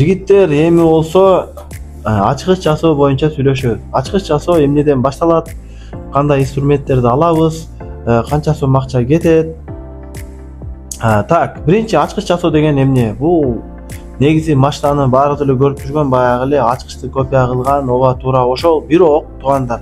Жигиттер эми болсо ачкыч жасоо боюнча сүйлөшөбүз. Ачкыч жасоо эмнеден башталат, кандай инструменттерди алабыз, канча сом акча кетет. Так, биринчи ачкыч жасоо деген эмне? Бул негизи машинаны баары эле көрүп жүргөн баягы эле ачкычты копия кылган, ооба туура ошол. Бирок туугандар,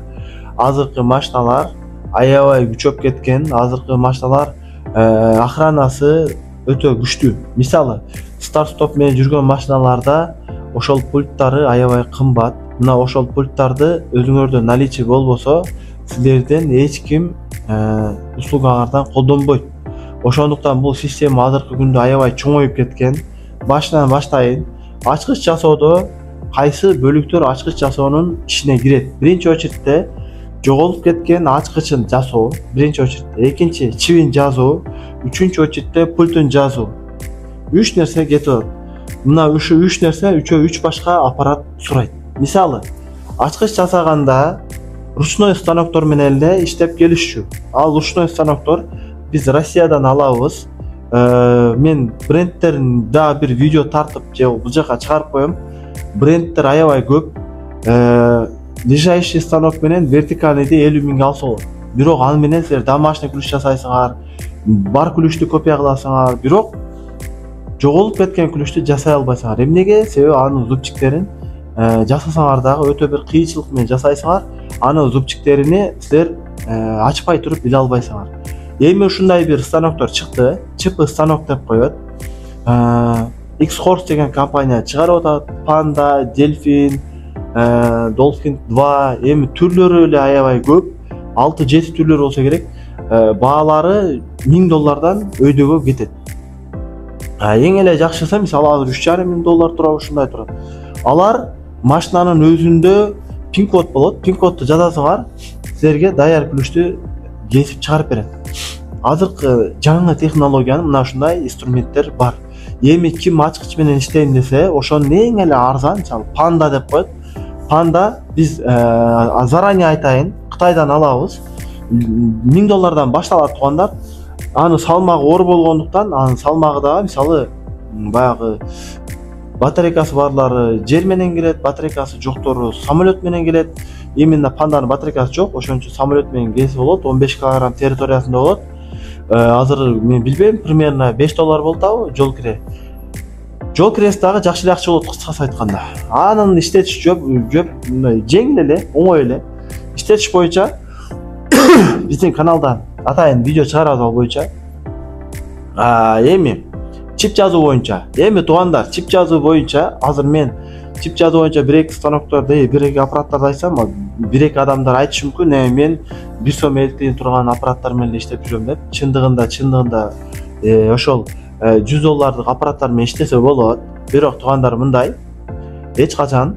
азыркы машиналар аябай күчөп кеткен. Азыркы машиналар охранасы өтө күчтүү. Мисалы, старт-стоп менен жүргөн машиналарда ошол пульттары аябай кымбат. Мына ошол пульттарды өзүңөрдө наличие болбосо, силерден эч ким услугаңардан колдонбойт. Ошондуктан бул система азыркы күндө аябай чоңоюп кеткен. Башынан баштайын. Ачкыч жасоодо кайсы бөлүктөр ачкыч жасоонун ичине кирет? Биринчи очередде жоголуп кеткен ачкычын жасоо, биринчи очередде. Экинчи чибин жазуу, үчүнчү очередде пультун жазуу. 3 нерсе кетет. Мына ушу 3 нерсе 3 башка аппарат сурайт. Мисалы, ачкыч жасаганда ручной станоктор менен эле иштеп келишчү. Ал ручной станоктор биз Россиядан алабыз. Мен брендтерин да бир видео тартып же бул жака чыгарып коем. Брендтер аябай көп. Лежащий станок менен вертикальныйды 50 миңге алса болот. Бирок ал менен силер домашний ключ жасайсыңар, бар ключту копия кыласыңар, бирок жоголуп кеткен ключту жасай албайсыңар. Эмнеге? Себеби анын зубчиктерин жасасаңар дагы өтө бир кыйынчылык менен жасайсыңар. Анын зубчиктерини силер ачпай туруп биле албайсыңар. Эми ушундай бир станоктор чыкты. ЧП станок деп коет. X-Horse деген компания чыгарып атат. Panda, Delfin, Dolphin 2, эми түрлөрү эле аябай көп. 6-7 түрлөр болсо керек. Баалары $1000 өйдөгө кетет. Эң эле жакшысы мисалы азыр $3,500 турат, ушундай турат. Алар машинанын өзүндө пин-код болот. Пин-кодду жазасыңар, силерге даяр ключту кесип чыгарып берет. Азыркы жаңы технологиянын мына ушундай инструменттер бар. Эми ким ачкыч менен иштейм десе, ошонун эң эле арзан, мисалы Panda деп коет. Panda биз заранее айтайын, Кытайдан алабыз. $1000 башталат туугандар. Анын салмагы оор болгондуктан, анын салмагы дагы мисалы баягы батарейкасы барлары жер менен келет, батарейкасы жоктору самолет менен келет. Именно Panda'nын батарейкасы жок, ошон үчүн самолет менен келсе болот, 15 кг территориясында болот. Азыр мен билбейм, примерно $5 болтабы жол кире. Жол кирesi дагы жакшыраак болот, кыскасы айтканда. Анын иштетиш жеңил эле, оңой эле. Иштетиш боюнча биздин каналдан атайын видео чыгарабыз боюнча. Эми чип жазуу боюнча. Эми туугандар, чип жазуу боюнча азыр мен чип жазуу боюнча 1-2 станокторду, 1-2 аппараттарды айтсам, 1-2 адамдар айтышы мүмкүн, мен 1 сом электен турган аппараттар менен иштеп жүрөм деп. Чындыгында ошол $100 аппараттар менен иштесе болот. Бирок туугандар мындай, эч качан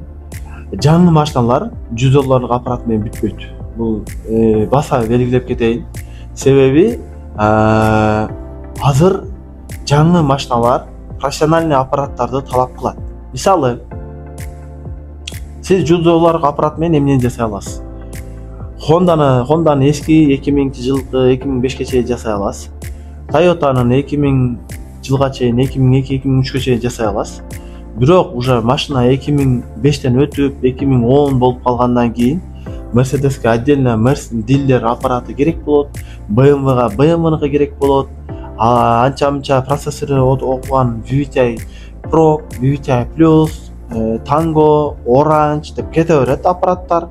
жаңы машиналар $100 аппарат менен бүтпөйт. Бул баса белгилеп кетейин. Себеби азыр жаңы машиналар профессиональный аппараттарды талап кылат. Мисалы, сиз $100 аппарат менен эмнени жасай аласыз? Honda'nын эски 2000-жылкы 2005ке чейин жасай аласыз. Toyota'nын 2000 жылга чейин 2002-2003ке чейин жасай аласыз. Бирок уже машина 2005тен өтүп 2010 болуп калгандан кийин Mercedes'ке отдельно дилер аппараты керек болот, BMW-га BMW-ныкы керек болот. Анча-мынча процессору окуган VVTi Pro, VVTi Plus, Tango, Orange деп кете берет аппараттар.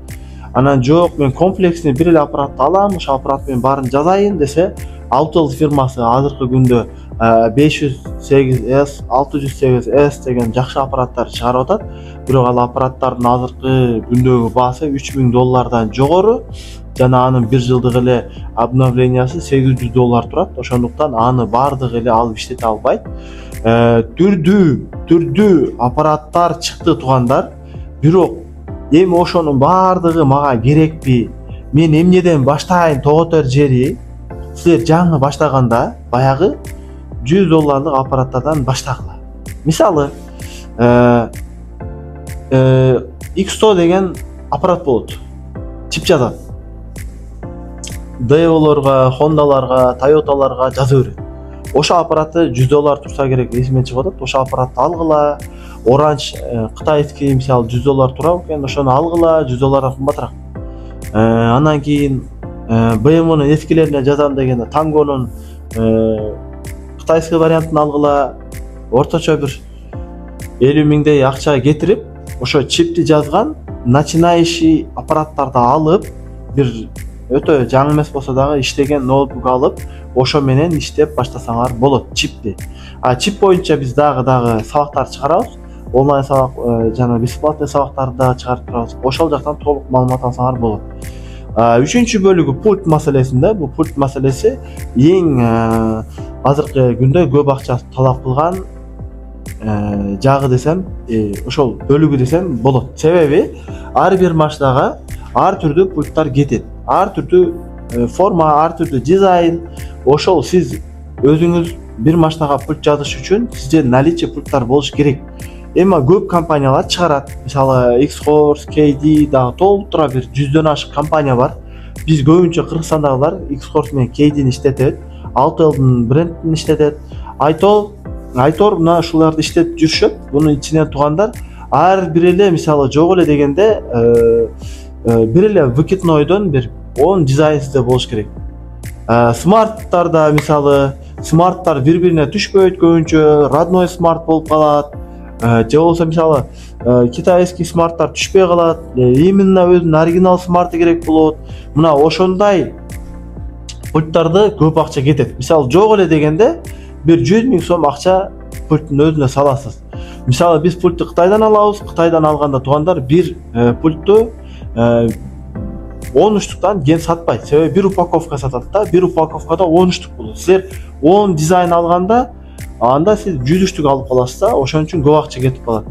Анан жок, мен комплексный бир эле аппаратты алам, ошол аппарат менен баарын жазайын десе, Autel фирмасы азыркы күндө 508S, 608S деген жакшы аппараттар чыгарып атат. Бирок ал аппараттардын азыркы күндөгү баасы $3000 жогору. Жана анын 1 жылдык эле обновлениясы $800 турат. Ошондуктан аны бардыгы эле алып иштете албайт. Түрдүү аппараттар чыкты туугандар. Бирок эми ошонун бардыгы мага керекпи? Мен эмнеден баштайын тоготор жери? Силер жаңы баштаганда баягы $100 аппараттардан баштагыла. Мисалы, X100 деген аппарат болот. Чип жазат. Daew'лорго, Honda'ларга, Toyota'ларга жаза берет. Ошо аппаратты $100 турса керек, эсиме чыгып атат. Ошо аппаратты алгыла. Orange кытайский мисалы $100 турат экен, ошону алгыла, $100 кымбатыраак. Андан кийин BMW-нун эскилерине жазам дегенде Tango'нун кытайский вариантын алгыла, орточо бир 50 миңдей акча кетирип, ошо чипти жазган начинающий аппараттарды алып, бир өтө жаңы эмес болсо дагы иштеген ноутбук алып, ошо менен иштеп баштасаңар болот чипти. Чип боюнча биз дагы сабактар чыгарабыз. Онлайн сабак жана бесплатный сабактарды да чыгарып турабыз. Ошол жактан толук маалымат алсаңар болот. Үчүнчү бөлүгү пульт маселесинде. Бул пульт маселеси эң азыркы күндө көп акча талап кылган жагы десем, ошол бөлүгү десем болот. Себеби ар бир машинага ар түрдүү пульттар кетет. Ар түрдүү форма, ар түрдүү дизайн. Ошол сиз өзүңүз бир машинага пульт жазыш үчүн сизде наличие пульттар болуш керек. Эми көп компаниялар чыгарат. Мисалы X-Horse, KD дагы толтура бир 100дөн ашык компания бар. Биз көбүнчө Кыргызстандагылар X-Horse менен KD-ни иштетет, Altel'дин брендин иштетет. Айтор мына ушуларды иштеп жүрүшөт. Бунун ичинен тугандар ар бир эле мисалы жок эле дегенде бир эле выкиднойдон бир 10 дизайнсизде болуш керек. Смарттарда мисалы смарттар бири-бирине түшпөйт, көбүнчө родной смарт болуп калат. Же болсо мисалы китайский смарттар түшпөй калат. Именно өзүнүн оригинал смарты керек болот. Мына ошондой пульттарды көп акча кетет. Мисалы жок эле дегенде бир 100 миң сом акча пульттун өзүнө саласыз. Мисалы биз пультты Кытайдан алабыз. Кытайдан алганда тугандар бир пультту 10 штуктан ген сатпайт. Себеби бир упаковка сатат да, бир упаковкада 10 штук болот. Силер 10 дизайн алганда, анда сиз 100 штук алып каласыз да, ошон үчүн көп акча кетип калат.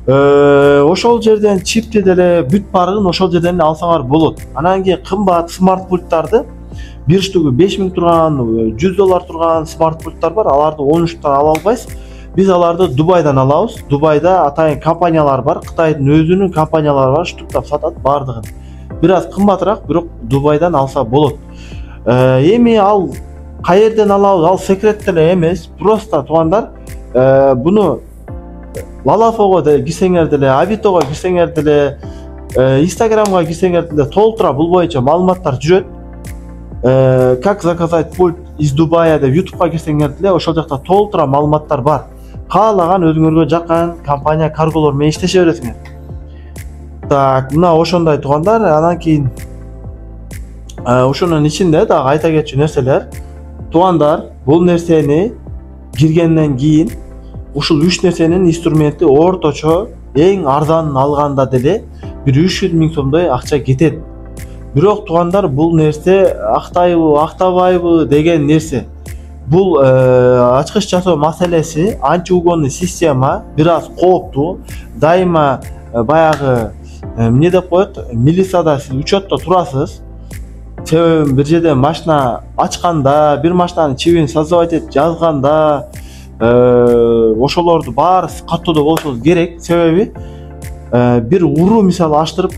Ошол жерден чипти деле бүт баарыгын ошол жерден алсаңар болот. Анан кийин кымбат смарт пульттарды бир штугу 5 миң турган, $100 турган смарт пульттар бар. Аларды 10 штуктан ала албайсыз. Биз аларды Дубайдан алабыз. Дубайда атайын компаниялар бар, Кытайдын өзүнүн компаниялары бар, штуктап сатат бардыгын. Бир аз кымбатыраак, бирок Дубайдан алса болот. Эми ал каерден алабыз? Ал секрет деле эмес. Просто тугандар, буну Лалафого кирсеңер деле, Авитого кирсеңер деле, Инстаграмга кирсеңер деле толтура бул боюнча маалыматтар жүрөт. Как заказать пульт из Дубая деп YouTubeга кирсеңер деле, ошол жакта толтура маалыматтар бар. Каалаган өзүңөргө жаккан компания карголор менен иштеше бересиңер. Так, мына ошондой тугандар, анан кийин ошонун ичинде дагы айта кетчү нерселер. Тугандар, бул нерсени киргенден кийин ушул 3 нерсенин инструменти орточо эң арзанын алганда деле бир 300 миң сомдой акча кетет. Бирок тугандар, бул нерсе актайбы, актабайбы деген нерсе. Бул ачкыч жасоо маселеси, антиугонный система бир аз кооптуу. Дайыма баягы эмне деп коет, милицияда сиз учетто турасыз. Себеби бир жерде машина ачканда, бир машинанын чибин создавать этип жазганда, ошолорду баарысы каттоодо болушуңуз керек. Себеби бир уруу мисалы аштырып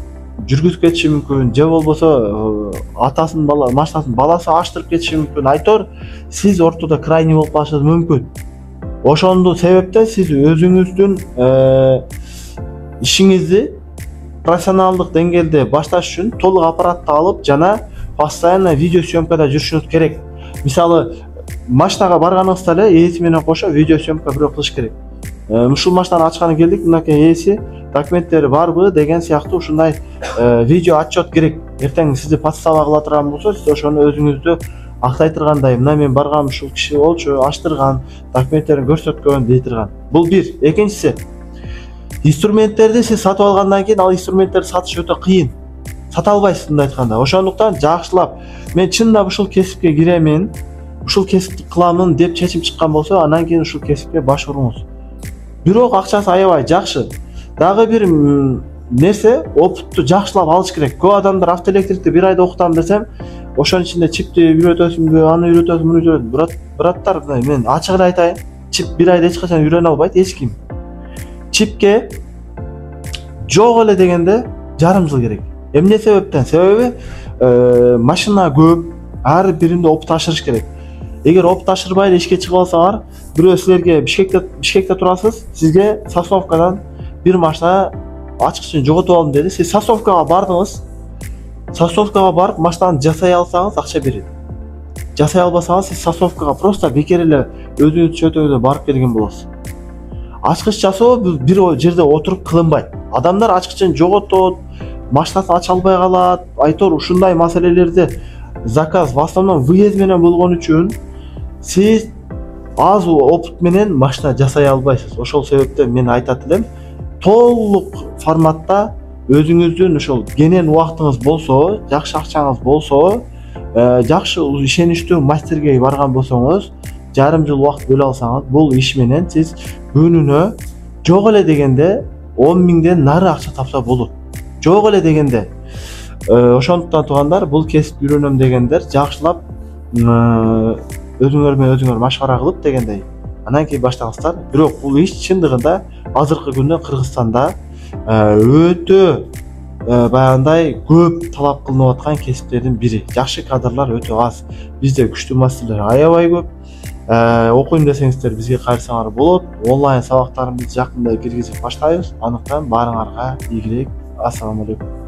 жүргүзүп кетиши мүмкүн, же болбосо атасынын машинасынын баласы аштырып кетиши мүмкүн. Айтор, сиз ортодо крайний болуп калышыңыз мүмкүн. Ошондо себептен сиз өзүңүздүн ишиңизди профессионалдык деңгээлде башташ үчүн толук аппаратты алып жана постоянно видео съемкада жүрүшүңүз керек. Мисалы машинага барганыңызда эле ээси менен кошо видео съемка бирөө кылыш керек. Ушул машинаны ачканы келдик, мынакей ээси, документтери барбы деген сыяктуу ушундай видео отчет керек. Эртең сизди подстава кыла турган болсо, сиз ошону өзүңүздү актай тургандай, мына мен баргам, ушул киши болчу, аштырган, документтерин көрсөткөн дей турган. Бул бир. Экинчиси, инструменттерди сиз сатып алгандан кийин ал инструменттерди сатыш өтө кыйын. Сата албайсыз мындай айтканда. Ошондуктан жакшылап, мен чындап ушул кесипке киремин, ушул кесипти кыламын деп чечим чыккан болсо, андан кийин ушул кесипке баш уруңуз. Бирок акчасы аябай жакшы. Дагы бир нерсе, опытту жакшылап алыш керек. Көп адамдар автоэлектрикти бир айда окутам десем, ошонун ичинде чипти үйрөтөсүңбү, аны үйрөтөсүң, муну үйрөтөсүң. Браттар, мен ачык эле айтайын, чип бир айда эч качан үйрөнө албайт эч ким. Чипке жок эле дегенде жарым жыл керек. Эмне себептен? Себеби машина көп, ар биринде опыт ашырыш керек. Эгер опыт ашырбай эле ишке чыгып алсаңар, бирөө силерге Бишкекте турасыз, сизге Сосновкадан бир машина ачкычын жоготуп алдым деди. Сиз Сосновкага бардыңыз. Сосновкага барып машинаны жасай алсаңыз акча берет. Жасай албасаңыз сиз Сосновкага просто бекер эле өзүңүз чөтөгүдө барып келген болосуз. Ачкыч жасоо бир жерде отуруп кылынбайт. Адамдар ачкычын жоготот, машинасын ача албай калат. Айтор ушундай маселелерди заказ в основном выезд менен болгон үчүн сиз аз опыт менен машина жасай албайсыз. Ошол себептен мен айтат элем, толук форматта өзүңүздүн ошол кенен убактыңыз болсо, жакшы акчаңыз болсо, жакшы ишеничтүү мастерге барган болсоңуз, жарым жыл убакыт бөлө алсаңыз, бул иш менен сиз күнүнө жок эле дегенде 10 миңден нары акча тапса болот. Жок эле дегенде. Ошондуктан туугандар, бул кесип үйрөнөм дегендер жакшылап өзүңөр менен өзүңөр машкара кылып дегендей анан кийин баштаңыздар. Бирок бул иш чындыгында азыркы күндө Кыргызстанда өтө баягындай көп талап кылынып аткан кесиптердин бири. Жакшы кадрлар өтө аз. Бизде күчтүү мастерлер аябай көп. Окуйм десеңиздер бизге кайрылсаңар болот. Онлайн сабактарыбызды жакында киргизип баштайбыз. Андыктан баарыңарга ийгилик. Ассаламу алейкум.